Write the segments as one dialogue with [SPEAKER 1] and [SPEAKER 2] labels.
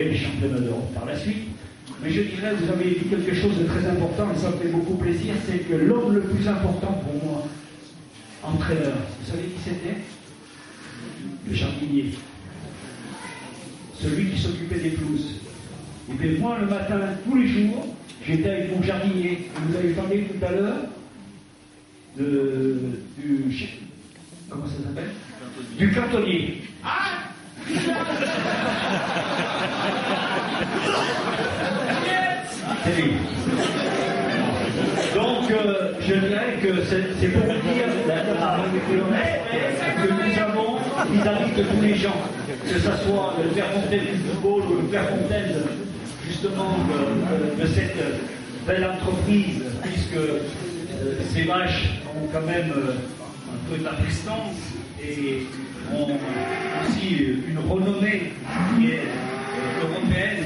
[SPEAKER 1] les championnats d'Europe par la suite. Mais je dirais, vous avez dit quelque chose de très important, et ça me fait beaucoup plaisir, c'est que l'homme le plus important pour moi, entraîneur, vous savez qui c'était? Le jardinier. Celui qui s'occupait des pelouses. Et bien moi, le matin, tous les jours, j'étais avec mon jardinier. Vous avez parlé tout à l'heure comment ça s'appelle? Du cantonnier. Ah! C'est lui. Donc, je dirais que c'est pour dire que nous avons vis-à-vis de tous les gens, que ce soit le père Fontaine du football ou le père Fontaine, justement, de cette belle entreprise, puisque ces vaches ont quand même un peu de la prestance et ont aussi une renommée qui est européenne,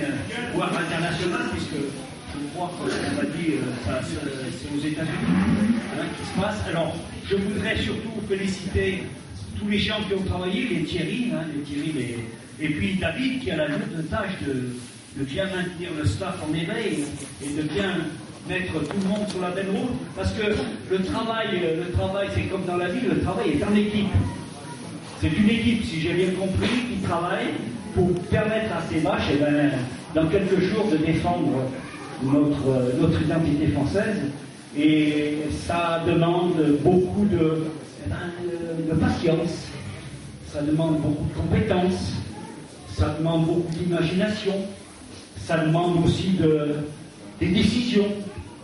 [SPEAKER 1] voire internationale, puisque je crois qu'on m'a dit c'est aux États-Unis qui se passe. Alors, je voudrais surtout féliciter tous les gens qui ont travaillé, les Thierry, et puis David qui a la lourde tâche de bien maintenir le staff en éveil et de bien mettre tout le monde sur la même route, parce que le travail c'est comme dans la vie, le travail est en équipe. C'est une équipe, si j'ai bien compris, qui travaille pour permettre à ces vaches, dans quelques jours, de défendre notre identité française. Et ça demande beaucoup de patience, ça demande beaucoup de compétences, ça demande beaucoup d'imagination, ça demande aussi des décisions.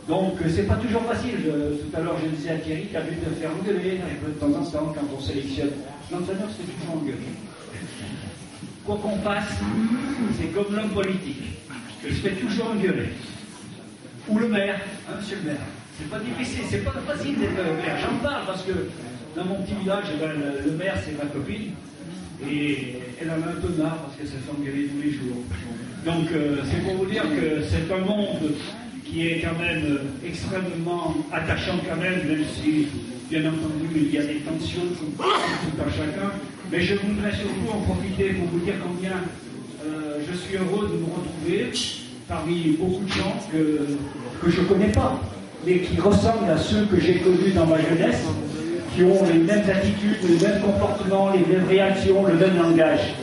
[SPEAKER 1] Donc c'est pas toujours facile. Tout à l'heure je disais à Thierry qu'il a dû te faire engueuler de temps en temps quand on sélectionne. L'entraîneur c'est toujours engueulé. Quoi qu'on fasse, c'est comme l'homme politique. Il se fait toujours engueuler. Ou le maire, hein, monsieur le maire. C'est pas difficile, c'est pas facile d'être maire. J'en parle parce que dans mon petit village, le maire c'est ma copine. Et elle en a un peu marre parce qu'elle se fait engueuler tous les jours. Donc c'est pour vous dire que c'est un monde qui est quand même extrêmement attachant quand même si, bien entendu, il y a des tensions tout un chacun. Mais je voudrais surtout en profiter pour vous dire combien je suis heureux de vous retrouver parmi beaucoup de gens que je ne connais pas, mais qui ressemblent à ceux que j'ai connus dans ma jeunesse, qui ont les mêmes attitudes, les mêmes comportements, les mêmes réactions, le même langage.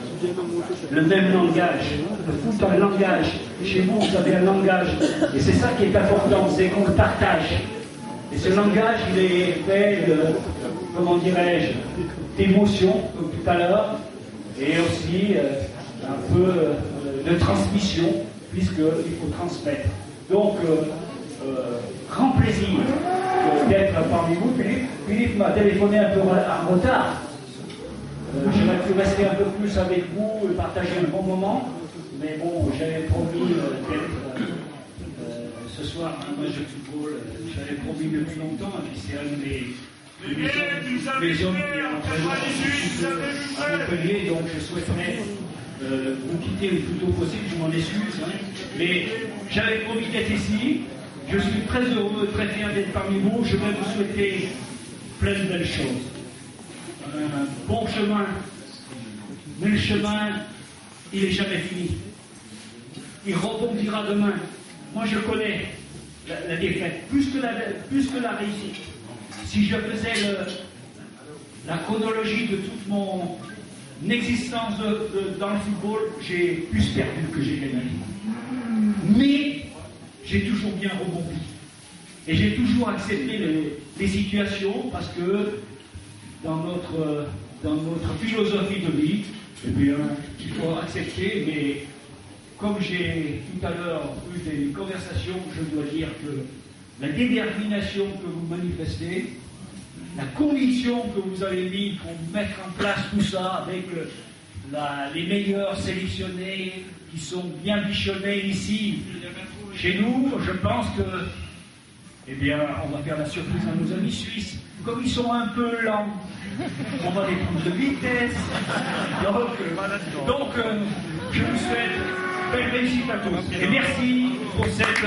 [SPEAKER 1] Le même langage. Le foot a un langage. Chez vous, vous avez un langage. Et c'est ça qui est important, c'est qu'on le partage. Et ce langage, il est fait de, comment dirais-je, d'émotion, comme tout à l'heure, et aussi un peu de transmission, puisqu'il faut transmettre. Donc, grand plaisir d'être parmi vous. Philippe m'a téléphoné un peu en retard. J'aurais pu rester un peu plus avec vous et partager un bon moment, mais bon, j'avais promis d'être ce soir un match de football, j'avais promis depuis longtemps, et puis c'est un de mes hommes qui est en à Montpellier, donc je souhaiterais vous quitter le plus tôt possible, je m'en excuse, hein, mais j'avais promis d'être ici, je suis très heureux, très fier d'être parmi vous, je vais vous souhaiter plein de belles choses. Un bon chemin, mais le chemin, il n'est jamais fini. Il rebondira demain. Moi, je connais la défaite, plus que la réussite. Si je faisais la chronologie de toute mon existence dans le football, j'ai plus perdu que j'ai gagné. Mais j'ai toujours bien rebondi. Et j'ai toujours accepté les situations parce que dans notre philosophie de vie, eh bien, il faut accepter, mais comme j'ai tout à l'heure eu des conversations, je dois dire que la détermination que vous manifestez, la conviction que vous avez mis pour mettre en place tout ça avec les meilleurs sélectionnés qui sont bien bichonnés ici, chez nous, je pense que, eh bien, on va faire la surprise à nos amis suisses. Comme ils sont un peu lents, on va les prendre de vitesse. Donc, je vous souhaite belle réussite à tous. Et merci pour cette...